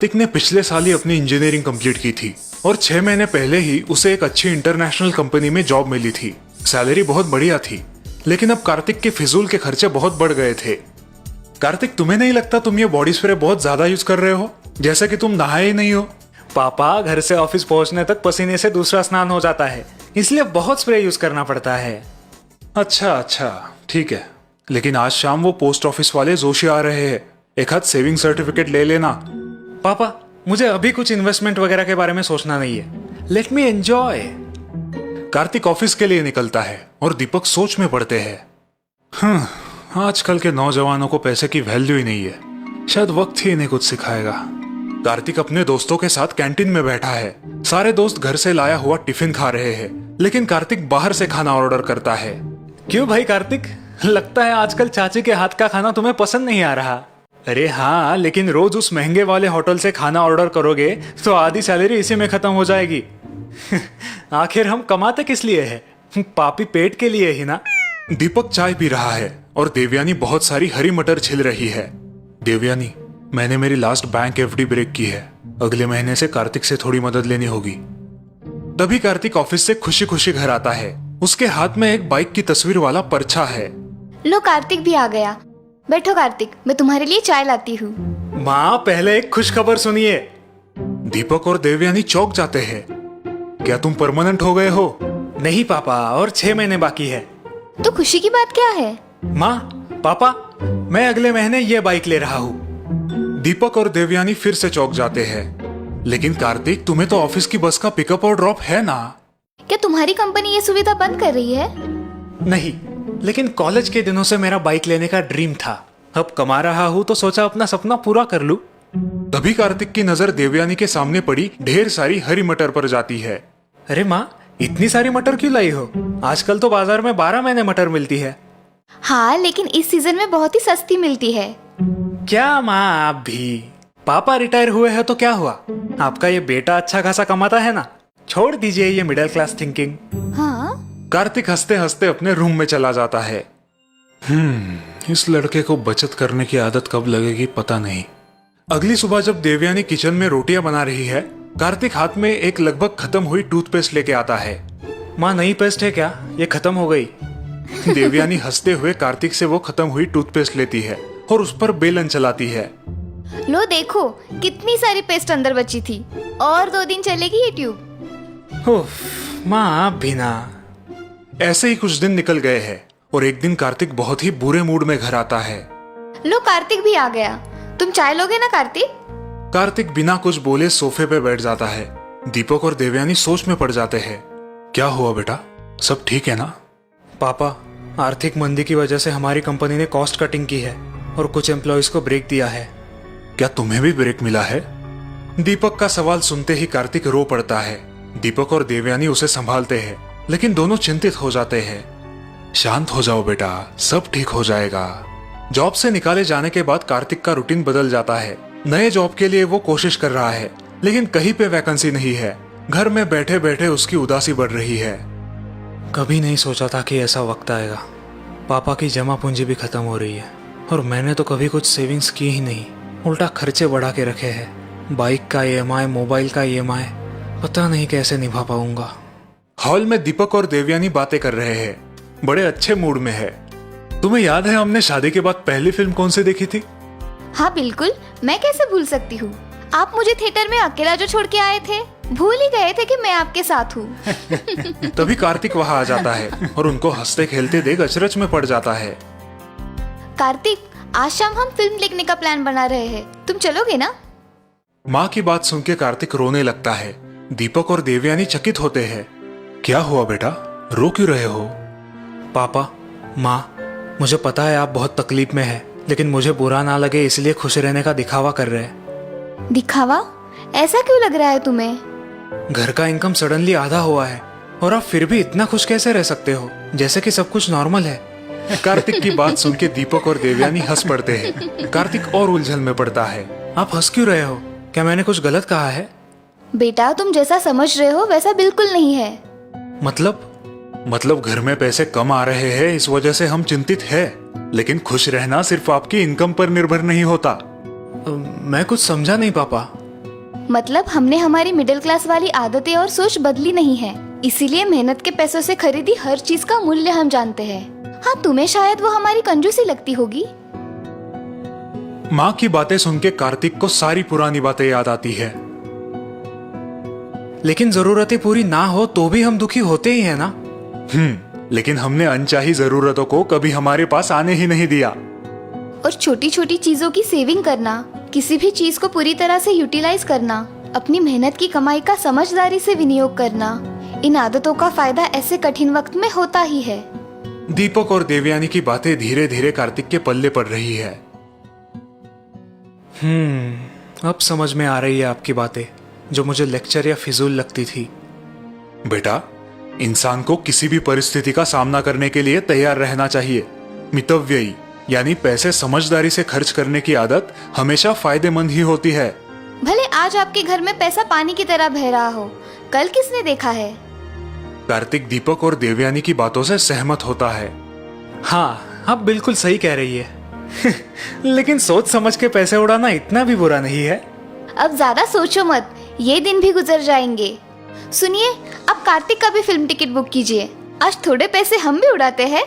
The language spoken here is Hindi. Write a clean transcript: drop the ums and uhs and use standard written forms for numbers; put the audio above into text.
कार्तिक ने पिछले साल ही अपनी इंजीनियरिंग कंप्लीट की थी और 6 महीने पहले ही उसे एक अच्छी इंटरनेशनल कंपनी में जॉब मिली थी। सैलरी बहुत बढ़िया थी, लेकिन अब कार्तिक के फिजूल के खर्चे बहुत बढ़ गए थे। कार्तिक, तुम्हें नहीं लगता तुम ये बॉडी स्प्रे बहुत ज्यादा यूज कर रहे हो, जैसे कि तुम नहाए ही नहीं हो? पापा, घर से ऑफिस पहुंचने तक पसीने से दूसरा स्नान हो जाता है, इसलिए बहुत स्प्रे यूज करना पड़ता है। अच्छा, ठीक है, लेकिन आज शाम वो पोस्ट ऑफिस वाले जोशी आ रहे हैं, एक हाथ सेविंग सर्टिफिकेट ले लेना। पापा, मुझे अभी कुछ इन्वेस्टमेंट वगैरह के बारे में सोचना नहीं है। Let me enjoy. Kartik office के लिए निकलता है और दीपक सोच में पड़ते हैं। आजकल के नौजवानों को पैसे की वैल्यू ही नहीं है, शायद वक्त ही इन्हें कुछ सिखाएगा। कार्तिक अपने दोस्तों के साथ कैंटीन में बैठा है। सारे दोस्त घर से लाया हुआ टिफिन खा रहे हैं, लेकिन कार्तिक बाहर से खाना ऑर्डर करता है। क्यों भाई कार्तिक, लगता है आजकल चाची के हाथ का खाना तुम्हें पसंद नहीं आ रहा। अरे हाँ, लेकिन रोज उस महंगे वाले होटल से खाना ऑर्डर करोगे तो आधी सैलरी इसी में खत्म हो जाएगी। आखिर हम कमाते किस लिए है? पापी पेट के लिए ही ना। दीपक चाय पी रहा है और देवयानी बहुत सारी हरी मटर छिल रही है। देवयानी, मैंने मेरी लास्ट बैंक एफडी ब्रेक की है, अगले महीने से कार्तिक से थोड़ी मदद लेनी होगी। तभी कार्तिक ऑफिस से खुशी खुशी घर आता है। उसके हाथ में एक बाइक की तस्वीर वाला पर्चा है। लो, कार्तिक भी आ गया। बैठो कार्तिक, मैं तुम्हारे लिए चाय लाती हूँ। माँ, पहले एक खुशखबर सुनिए। दीपक और देवयानी चौंक जाते हैं। क्या तुम परमानेंट हो गए हो? नहीं पापा, और 6 महीने बाकी है। तो खुशी की बात क्या है? माँ, पापा, मैं अगले महीने ये बाइक ले रहा हूँ। दीपक और देवयानी फिर से चौंक जाते हैं। लेकिन कार्तिक, तुम्हें तो ऑफिस की बस का पिकअप और ड्रॉप है ना? क्या तुम्हारी कंपनी ये सुविधा बंद कर रही है? नहीं, लेकिन कॉलेज के दिनों से मेरा बाइक लेने का ड्रीम था। अब कमा रहा हूँ तो सोचा अपना सपना पूरा कर लूं। तभी कार्तिक की नजर देवयानी के सामने पड़ी ढेर सारी हरी मटर पर जाती है। अरे माँ, इतनी सारी मटर क्यों लाई हो? आजकल तो बाजार में 12 महीने मटर मिलती है। हाँ, लेकिन इस सीजन में बहुत ही सस्ती मिलती है। क्या माँ, आप भी? पापा रिटायर हुए हैं तो क्या हुआ? आपका ये बेटा अच्छा खासा कमाता है ना। छोड़ दीजिए ये मिडिल क्लास थिंकिंग। हाँ, कार्तिक हंसते हंसते अपने रूम में चला जाता है। इस लड़के को बचत करने की आदत कब लगेगी पता नहीं। अगली सुबह जब देवयानी किचन में रोटियां बना रही है, कार्तिक हाथ में एक लगभग खत्म हुई टूथपेस्ट लेके आता है। माँ, नई पेस्ट है क्या? ये खत्म हो गई। देवयानी हंसते हुए कार्तिक से वो खत्म हुई टूथपेस्ट लेती है और उस पर बेलन चलाती है। लो देखो, कितनी सारी पेस्ट अंदर बची थी। और 2 दिन चलेगी ये ट्यूब। माँ, आप भी ना। ऐसे ही कुछ दिन निकल गए हैं और एक दिन कार्तिक बहुत ही बुरे मूड में घर आता है। लो, कार्तिक भी आ गया। तुम चाय लोगे ना कार्तिक? कार्तिक बिना कुछ बोले सोफे पे बैठ जाता है। दीपक और देवयानी सोच में पड़ जाते हैं। क्या हुआ बेटा, सब ठीक है ना? पापा, आर्थिक मंदी की वजह से हमारी कंपनी ने कॉस्ट कटिंग की है और कुछ एम्प्लॉयज को ब्रेक दिया है। क्या तुम्हें भी ब्रेक मिला है? दीपक का सवाल सुनते ही कार्तिक रो पड़ता है। दीपक और देवयानी उसे संभालते हैं, लेकिन दोनों चिंतित हो जाते हैं। शांत हो जाओ बेटा, सब ठीक हो जाएगा। जॉब से निकाले जाने के बाद कार्तिक का रूटीन बदल जाता है। नए जॉब के लिए वो कोशिश कर रहा है, लेकिन कहीं पे वैकेंसी नहीं है। घर में बैठे बैठे उसकी उदासी बढ़ रही है। कभी नहीं सोचा था कि ऐसा वक्त आएगा। पापा की जमा पूंजी भी खत्म हो रही है और मैंने तो कभी कुछ सेविंग्स की ही नहीं, उल्टा खर्चे बढ़ा के रखे हैं। बाइक का ईएमआई, मोबाइल का ईएमआई, पता नहीं कैसे निभा पाऊंगा। हॉल में दीपक और देवयानी बातें कर रहे हैं, बड़े अच्छे मूड में है। तुम्हें याद है हमने शादी के बाद पहली फिल्म कौन सी देखी थी? हाँ बिल्कुल, मैं कैसे भूल सकती हूँ। आप मुझे थिएटर में अकेला जो छोड़ के आए थे, भूल ही गए थे कि मैं आपके साथ हूँ। तभी कार्तिक वहां आ जाता है और उनको हंसते खेलते देख अचरज में पड़ जाता है। कार्तिक, आज शाम हम फिल्म देखने का प्लान बना रहे हैं, तुम चलोगे ना? माँ की बात सुन के कार्तिक रोने लगता है। दीपक और देवयानी चकित होते हैं। क्या हुआ बेटा, रो क्यों रहे हो? पापा, माँ, मुझे पता है आप बहुत तकलीफ में है, लेकिन मुझे बुरा ना लगे इसलिए खुश रहने का दिखावा कर रहे हैं। दिखावा? ऐसा क्यों लग रहा है तुम्हें? घर का इनकम सडनली आधा हुआ है और आप फिर भी इतना खुश कैसे रह सकते हो, जैसे कि सब कुछ नॉर्मल है। कार्तिक की बात सुन के दीपक और देवयानी हंस पड़ते हैं। कार्तिक और उलझन में पड़ता है। आप हंस क्यों रहे हो? क्या मैंने कुछ गलत कहा है? बेटा, तुम जैसा समझ रहे हो वैसा बिल्कुल नहीं है। मतलब घर में पैसे कम आ रहे हैं, इस वजह से हम चिंतित हैं। लेकिन खुश रहना सिर्फ आपकी इनकम पर निर्भर नहीं होता। मैं कुछ समझा नहीं पापा। मतलब हमने हमारी मिडिल क्लास वाली आदतें और सोच बदली नहीं है, इसीलिए मेहनत के पैसों से खरीदी हर चीज का मूल्य हम जानते हैं। हाँ, तुम्हें शायद वो हमारी कंजूसी लगती होगी। माँ की बातें सुन के कार्तिक को सारी पुरानी बातें याद आती है। लेकिन जरूरतें पूरी ना हो तो भी हम दुखी होते ही है ना। लेकिन हमने अनचाही जरूरतों को कभी हमारे पास आने ही नहीं दिया। और छोटी छोटी चीजों की सेविंग करना, किसी भी चीज को पूरी तरह से यूटिलाइज करना, अपनी मेहनत की कमाई का समझदारी से विनियोग करना, इन आदतों का फायदा ऐसे कठिन वक्त में होता ही है। दीपक और देवयानी की बातें धीरे धीरे कार्तिक के पल्ले पड़ रही है। अब समझ में आ रही है आपकी बातें, जो मुझे लेक्चर या फिजूल लगती थी। बेटा, इंसान को किसी भी परिस्थिति का सामना करने के लिए तैयार रहना चाहिए। मितव्ययी यानी पैसे समझदारी से खर्च करने की आदत हमेशा फायदेमंद ही होती है। भले आज आपके घर में पैसा पानी की तरह बह रहा हो, कल किसने देखा है। कार्तिक दीपक और देवयानी की बातों से सहमत होता है। हाँ, आप बिल्कुल सही कह रही है। लेकिन सोच समझ के पैसे उड़ाना इतना भी बुरा नहीं है। अब ज्यादा सोचो मत, ये दिन भी गुजर जाएंगे। सुनिए, अब कार्तिक का भी फिल्म टिकट बुक कीजिए। आज थोड़े पैसे हम भी उड़ाते हैं।